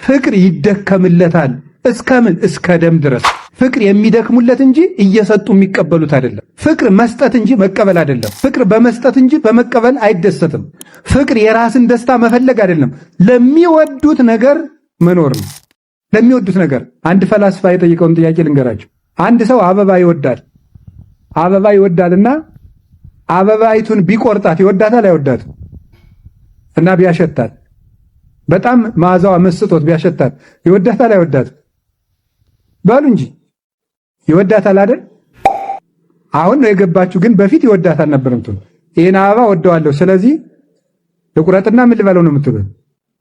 ፍቅር ይደከምለታል። እስከምን? እስከ ደም ድረስ። ፍቅር የሚደክሙለት እንጂ እየሰጡ የሚቀበሉት አይደለም። ፍቅር መስጠት እንጂ መቀበል አይደለም። ፍቅር በመስጠት እንጂ በመቀበል አይደሰትም። ፍቅር የራስን ደስታ መፈለግ አይደለም፣ ለሚወዱት ነገር መኖር ነው። ለሚወዱት ነገር። አንድ ፈላስፋ የጠየቀውን ጥያቄ ልንገራቸው። አንድ ሰው አበባ ይወዳል። አበባ ይወዳልና አበባይቱን ቢቆርጣት ይወዳታል አይወዳትም? እና ቢያሸታት በጣም መዓዛዋ መስጦት ቢያሸታት ይወዳታል አይወዳትም? ባሉ እንጂ ይወዳታል አይደል? አሁን ነው የገባችሁ። ግን በፊት ይወዳታል ነበር የምትሉ። ይሄን አበባ ወደዋለሁ ስለዚህ ልቁረጥና ምን ልበለው ነው የምትሉ።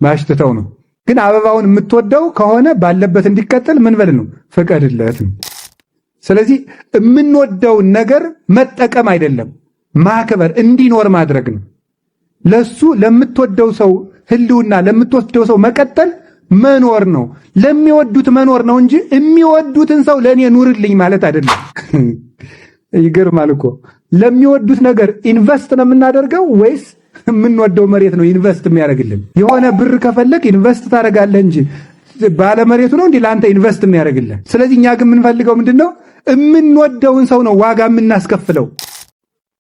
ማሽተታው ነው። ግን አበባውን የምትወደው ከሆነ ባለበት እንዲቀጥል ምን በል ነው? ፍቀድለት። ስለዚህ የምንወደውን ነገር መጠቀም አይደለም ማክበር፣ እንዲኖር ማድረግ ነው። ለሱ ለምትወደው ሰው ህልውና፣ ለምትወደው ሰው መቀጠል መኖር ነው። ለሚወዱት መኖር ነው እንጂ የሚወዱትን ሰው ለኔ ኑርልኝ ማለት አይደለም። ይገርማል እኮ። ለሚወዱት ነገር ኢንቨስት ነው የምናደርገው ወይስ የምንወደው መሬት ነው ኢንቨስት የሚያደርግልን? የሆነ ብር ከፈለክ ኢንቨስት ታደርጋለህ እንጂ ባለ መሬቱ ነው እንዴ ለአንተ ኢንቨስት የሚያደርግልህ? ስለዚህ እኛ ግን የምንፈልገው ምንድነው? የምንወደውን ሰው ነው ዋጋ የምናስከፍለው።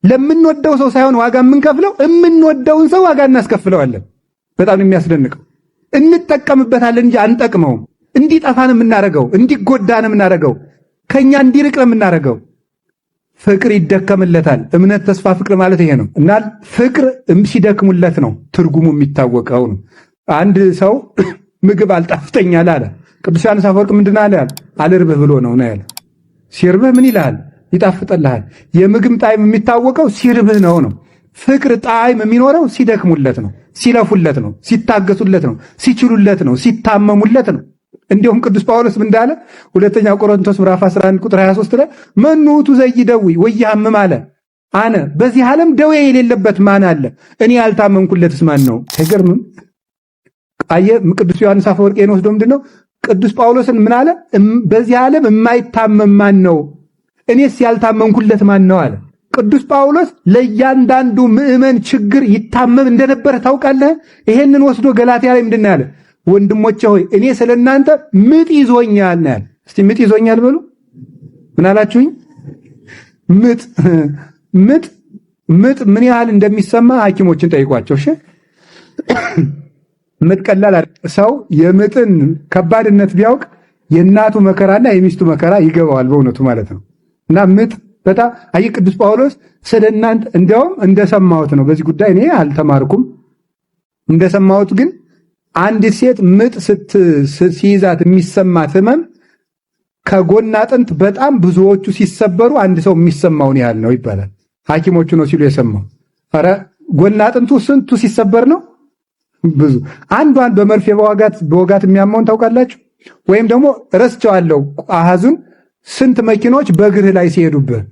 ለምንወደው ሰው ሳይሆን ዋጋ የምንከፍለው የምንወደውን ሰው ዋጋ እናስከፍለዋለን። በጣም የሚያስደንቀው እንጠቀምበታለን እንጂ አንጠቅመውም። እንዲጠፋን የምናደርገው፣ እንዲጎዳን የምናደርገው፣ ከኛ እንዲርቅ የምናደርገው። ፍቅር ይደከምለታል። እምነት፣ ተስፋ፣ ፍቅር ማለት ይሄ ነው። እና ፍቅር ሲደክሙለት ነው ትርጉሙ የሚታወቀው ነው። አንድ ሰው ምግብ አልጣፍጠኛል አለ። ቅዱስ ዮሐንስ አፈወርቅ ምንድን አለ? አልርብህ ብሎ ነው ያለ። ሲርብህ ምን ይልሃል? ይጣፍጥልሃል። የምግብ ጣዕም የሚታወቀው ሲርብህ ነው። ፍቅር ጣዕም የሚኖረው ሲደክሙለት ነው፣ ሲለፉለት ነው፣ ሲታገሱለት ነው፣ ሲችሉለት ነው፣ ሲታመሙለት ነው። እንዲሁም ቅዱስ ጳውሎስ ምን እንዳለ ሁለተኛ ቆሮንቶስ ምዕራፍ 11 ቁጥር 23 ላይ መኑ ውእቱ ዘይደዊ ወይሐምም አለ። አነ በዚህ ዓለም ደዌ የሌለበት ማን አለ? እኔ ያልታመምኩለትስ ማን ነው? አይገርምም? አየህ ቅዱስ ዮሐንስ አፈወርቅ ወስዶ ምንድነው ቅዱስ ጳውሎስን ምን አለ? በዚህ ዓለም የማይታመም ማን ነው? እኔስ ያልታመምኩለት ማን ነው አለ። ቅዱስ ጳውሎስ ለእያንዳንዱ ምዕመን ችግር ይታመም እንደነበረ ታውቃለህ። ይሄንን ወስዶ ገላትያ ላይ ምንድነው ያለ? ወንድሞቼ ሆይ እኔ ስለናንተ ምጥ ይዞኛል ነው ያለ። እስቲ ምጥ ይዞኛል በሉ። ምን አላችሁኝ? ምጥ ምን ያህል እንደሚሰማ ሐኪሞችን ጠይቋቸው። እሺ ምጥ ቀላል ሰው የምጥን ከባድነት ቢያውቅ የእናቱ መከራና የሚስቱ መከራ ይገባዋል በእውነቱ ማለት ነው። እና ምጥ በጣም አይ ቅዱስ ጳውሎስ ስለናንተ እንዲያውም እንደሰማሁት ነው። በዚህ ጉዳይ እኔ አልተማርኩም። እንደሰማሁት ግን አንዲት ሴት ምጥ ሲይዛት የሚሰማት ህመም ከጎን አጥንት በጣም ብዙዎቹ ሲሰበሩ አንድ ሰው የሚሰማውን ያህል ነው ይባላል። ሐኪሞቹ ነው ሲሉ የሰማው። ኧረ ጎን አጥንቱ ስንቱ ሲሰበር ነው ብዙ። አንዷን በመርፌ በወጋት የሚያመውን ታውቃላችሁ? ወይም ደግሞ ረስቸዋለሁ አሃዙን ስንት መኪኖች በእግርህ ላይ ሲሄዱብህ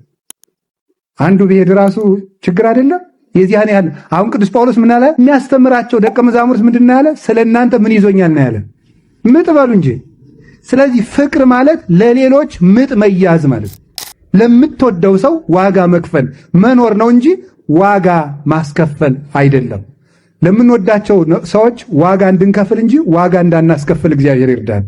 አንዱ ቢሄድ ራሱ ችግር አይደለም? የዚያን ያህል አሁን ቅዱስ ጳውሎስ ምን አለ? የሚያስተምራቸው ደቀ መዛሙርት ምንድን ነው ያለ? ስለናንተ ምን ይዞኛል ነው ያለ? ምጥ በሉ እንጂ። ስለዚህ ፍቅር ማለት ለሌሎች ምጥ መያዝ ማለት ለምትወደው ሰው ዋጋ መክፈል መኖር ነው እንጂ ዋጋ ማስከፈል አይደለም። ለምንወዳቸው ሰዎች ዋጋ እንድንከፍል እንጂ ዋጋ እንዳናስከፍል እግዚአብሔር ይርዳን።